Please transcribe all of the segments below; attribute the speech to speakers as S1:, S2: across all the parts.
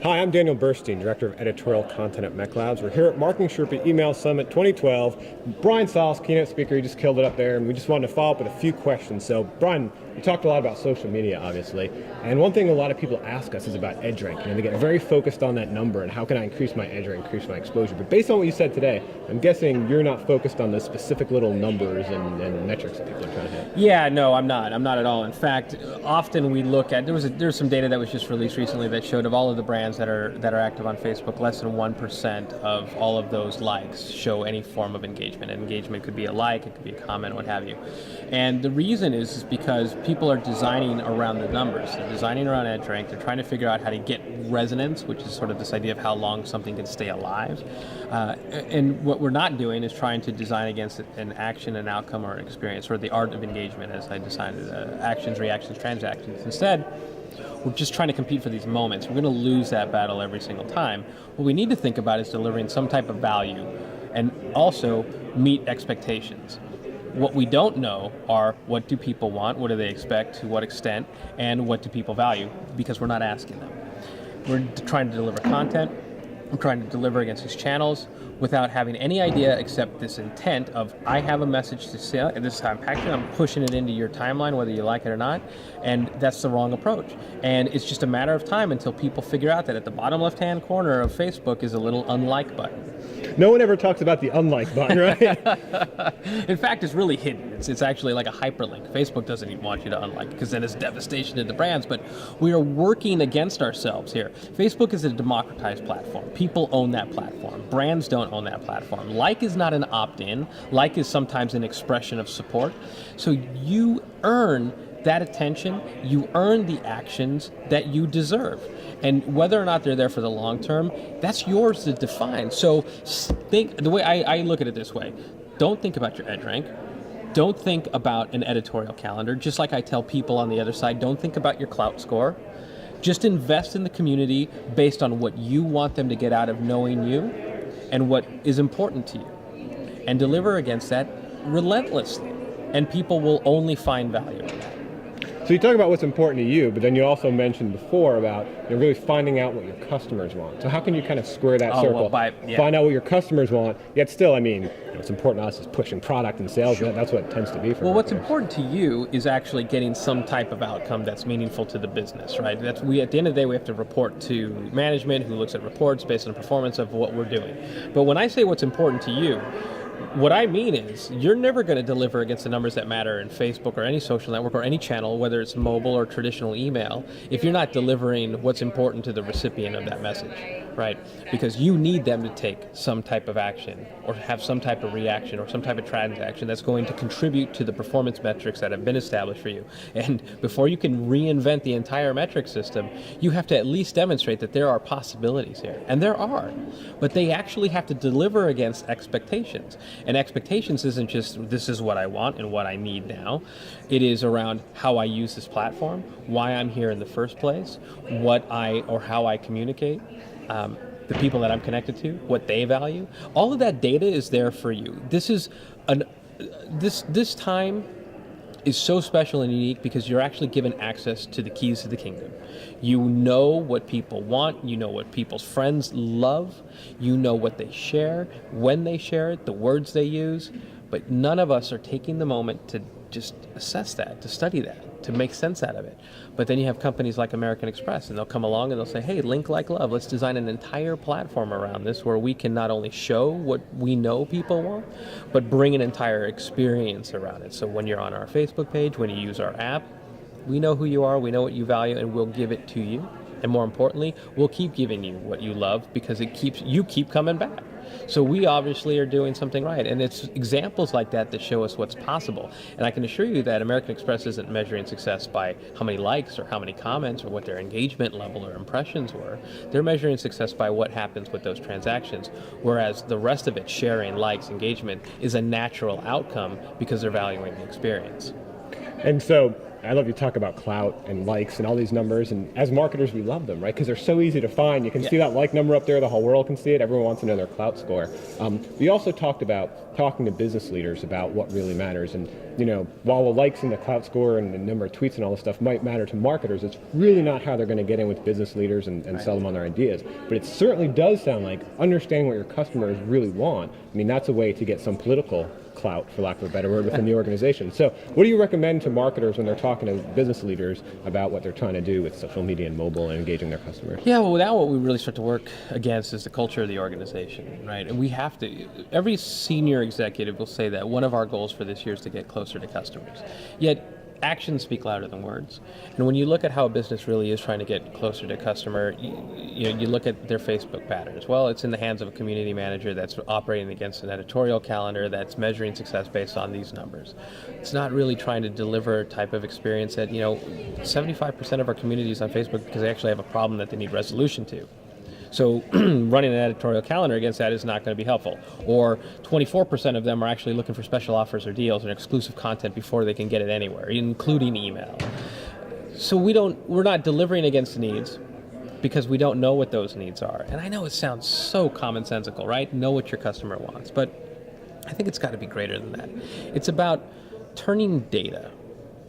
S1: Hi, I'm Daniel Burstein, Director of Editorial Content at Mech Labs. We're here at Marketing Sherpa Email Summit 2012. Brian Solis, keynote speaker, he just killed it up there, and we just wanted to follow up with a few questions. So, Brian, you talked a lot about social media, obviously, and one thing a lot of people ask us is about edge ranking, and they get very focused on that number and how can I increase my edge or increase my exposure. But based on what you said today, I'm guessing you're not focused on the specific little numbers and metrics that people are trying to hit.
S2: Yeah, no, I'm not. I'm not at all. In fact, often we look at there's some data that was just released recently that showed of all of the brands that are active on Facebook, less than 1% of all of those likes show any form of engagement. And engagement could be a like, it could be a comment, what have you. And the reason is because people are designing around the numbers. They're designing around edge rank. They're trying to figure out how to get resonance, which is sort of this idea of how long something can stay alive. And what we're not doing is trying to design against an action, an outcome, or an experience, or the art of engagement, as I decided, actions, reactions, transactions. Instead, we're just trying to compete for these moments. We're going to lose that battle every single time. What we need to think about is delivering some type of value and also meet expectations. What we don't know are what do people want, what do they expect, to what extent, and what do people value, because we're not asking them. We're trying to deliver content. I'm trying to deliver against these channels without having any idea except this intent of I have a message to say, and this is how I'm packaging it, I'm pushing it into your timeline whether you like it or not, and that's the wrong approach. And it's just a matter of time until people figure out that at the bottom left-hand corner of Facebook is a little unlike button.
S1: No one ever talks about the unlike button, right?
S2: In fact, it's really hidden. It's actually like a hyperlink. Facebook doesn't even want you to unlike because then it's devastation to the brands, but we are working against ourselves here. Facebook is a democratized platform. People own that platform. Brands don't own that platform. Like is not an opt-in. Like is sometimes an expression of support. So you earn that attention, you earn the actions that you deserve. And whether or not they're there for the long term, that's yours to define. So think, the way I look at it this way, don't think about your edge rank. Don't think about an editorial calendar. Just like I tell people on the other side, don't think about your clout score. Just invest in the community based on what you want them to get out of knowing you and what is important to you. And deliver against that relentlessly. And people will only find value in that.
S1: So you talk about what's important to you, but then you also mentioned before about really finding out what your customers want. So how can you kind of square that circle? Find out what your customers want, yet still, I mean, what's important to us is pushing product and sales. Sure. That's what it tends to be for
S2: what's important to you is actually getting some type of outcome that's meaningful to the business, right? At the end of the day, we have to report to management who looks at reports based on the performance of what we're doing. But when I say what's important to you, what I mean is you're never going to deliver against the numbers that matter in Facebook or any social network or any channel, whether it's mobile or traditional email, if you're not delivering what's important to the recipient of that message, right? Because you need them to take some type of action or have some type of reaction or some type of transaction that's going to contribute to the performance metrics that have been established for you. And before you can reinvent the entire metric system, you have to at least demonstrate that there are possibilities here. And there are. But they actually have to deliver against expectations. And expectations isn't just this is what I want and what I need now. It is around how I use this platform, why I'm here in the first place, how I communicate, the people that I'm connected to, what they value. All of that data is there for you. This time is so special and unique because you're actually given access to the keys to the kingdom. You know what people want, you know what people's friends love, you know what they share, when they share it, the words they use, but none of us are taking the moment to just assess that, to study that, to make sense out of it. But then you have companies like American Express, and they'll come along and they'll say, hey, link like love, let's design an entire platform around this where we can not only show what we know people want, but bring an entire experience around it. So when you're on our Facebook page, when you use our app, we know who you are, we know what you value, and we'll give it to you. And more importantly, we'll keep giving you what you love because you keep coming back. So we obviously are doing something right. And it's examples like that that show us what's possible. And I can assure you that American Express isn't measuring success by how many likes or how many comments or what their engagement level or impressions were. They're measuring success by what happens with those transactions. Whereas the rest of it, sharing, likes, engagement, is a natural outcome because they're valuing the experience.
S1: And so I love you talk about clout and likes and all these numbers, and as marketers we love them, right? Because they're so easy to find. You can see that like number up there, the whole world can see it. Everyone wants to know their clout score. We also talked about talking to business leaders about what really matters, and while the likes and the clout score and the number of tweets and all this stuff might matter to marketers, it's really not how they're going to get in with business leaders and sell them on their ideas. But it certainly does sound like understanding what your customers really want. I mean, that's a way to get some political clout, for lack of a better word, within the organization. So what do you recommend to marketers when they're talking to business leaders about what they're trying to do with social media and mobile and engaging their customers?
S2: Yeah, well, now what we really start to work against is the culture of the organization, right? And we have to, every senior executive will say that one of our goals for this year is to get closer to customers. Yet, actions speak louder than words. And when you look at how a business really is trying to get closer to customer, you look at their Facebook patterns. Well, it's in the hands of a community manager that's operating against an editorial calendar that's measuring success based on these numbers. It's not really trying to deliver a type of experience that, 75% of our communities on Facebook because they actually have a problem that they need resolution to. So running an editorial calendar against that is not going to be helpful. Or 24% of them are actually looking for special offers or deals and exclusive content before they can get it anywhere, including email. So we're not delivering against needs because we don't know what those needs are. And I know it sounds so commonsensical, right? Know what your customer wants. But I think it's got to be greater than that. It's about turning data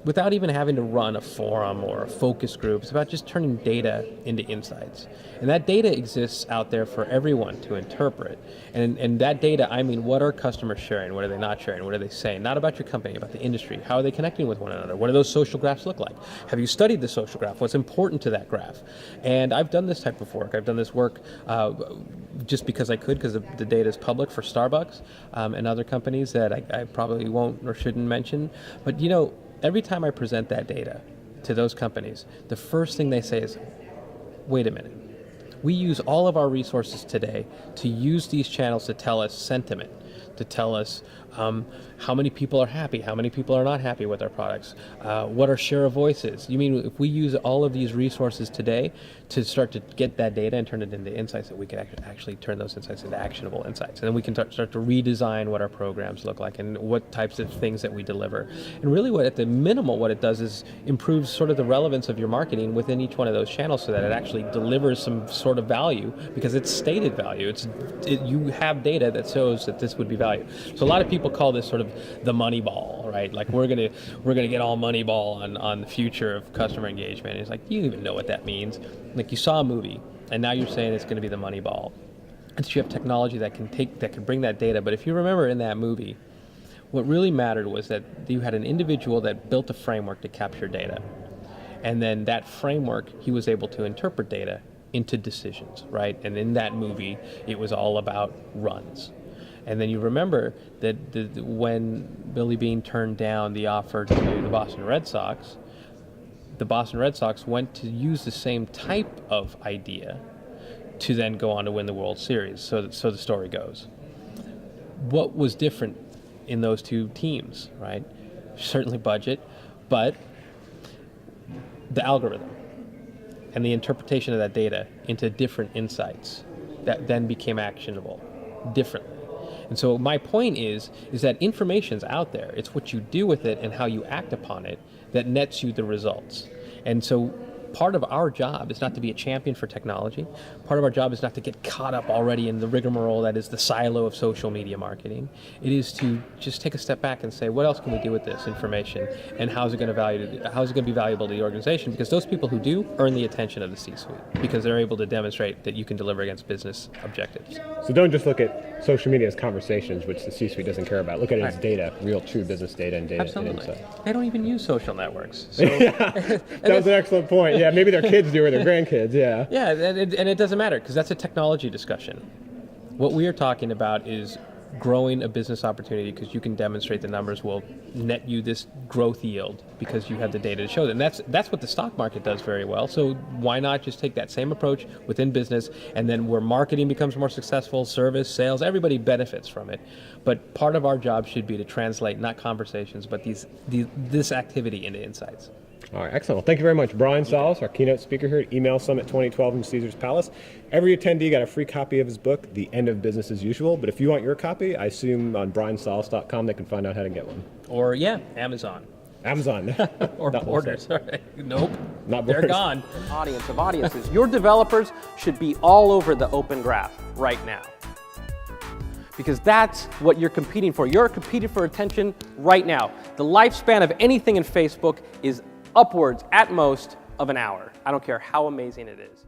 S2: without even having to run a forum or a focus group. It's about just turning data into insights. And that data exists out there for everyone to interpret. And that data, I mean, what are customers sharing? What are they not sharing? What are they saying? Not about your company, about the industry. How are they connecting with one another? What do those social graphs look like? Have you studied the social graph? What's important to that graph? And I've done this type of work. I've done this work just because I could, because the data is public for Starbucks and other companies that I probably won't or shouldn't mention. But every time I present that data to those companies, the first thing they say is, wait a minute. We use all of our resources today to use these channels to tell us sentiment, to tell us how many people are happy, how many people are not happy with our products, what our share of voice is. You mean if we use all of these resources today to start to get that data and turn it into insights, that we can actually turn those insights into actionable insights. And then we can start to redesign what our programs look like and what types of things that we deliver. And really what, at the minimal, what it does is improves sort of the relevance of your marketing within each one of those channels so that it actually delivers some sort of value because it's stated value. You have data that shows that this would be value. So a lot of people call this sort of the money ball, right? Like we're gonna get all money ball on the future of customer engagement. And it's like, you don't even know what that means. Like you saw a movie and now you're saying it's going to be the money ball. And so you have technology that can bring that data. But if you remember in that movie, what really mattered was that you had an individual that built a framework to capture data. And then that framework, he was able to interpret data into decisions, right? And in that movie, it was all about runs. And then you remember that when Billy Beane turned down the offer to the Boston Red Sox went to use the same type of idea to then go on to win the World Series. So the story goes. What was different in those two teams, right? Certainly budget, but the algorithm and the interpretation of that data into different insights that then became actionable differently. And so my point is that information's out there. It's what you do with it and how you act upon it that nets you the results. And so part of our job is not to be a champion for technology. Part of our job is not to get caught up already in the rigmarole that is the silo of social media marketing. It is to just take a step back and say, what else can we do with this information, and how is it going to be valuable to the organization? Because those people who do earn the attention of the C-suite because they're able to demonstrate that you can deliver against business objectives.
S1: So don't just look at social media as conversations, which the C-suite doesn't care about. Look at it as data, real, true business data and data.
S2: Absolutely.
S1: And insight.
S2: They don't even use social networks. So
S1: that was an excellent point. Yeah, maybe their kids do or their grandkids. Yeah.
S2: Yeah, and it doesn't matter because that's a technology discussion. What we are talking about is growing a business opportunity because you can demonstrate the numbers will net you this growth yield because you have the data to show that. And that's what the stock market does very well. So why not just take that same approach within business, and then where marketing becomes more successful, service, sales, everybody benefits from it. But part of our job should be to translate not conversations, but this activity into insights.
S1: All right, excellent. Well, thank you very much. Brian Solis, our keynote speaker here at Email Summit 2012 in Caesars Palace. Every attendee got a free copy of his book, The End of Business as Usual. But if you want your copy, I assume on briansolis.com they can find out how to get one.
S2: Or, Amazon.
S1: Amazon.
S2: or
S1: Not
S2: Borders. Nope.
S1: Not
S2: They're
S1: Borders.
S2: gone.
S3: Audience of audiences. Your developers should be all over the Open Graph right now. Because that's what you're competing for. You're competing for attention right now. The lifespan of anything in Facebook is upwards, at most, of an hour. I don't care how amazing it is.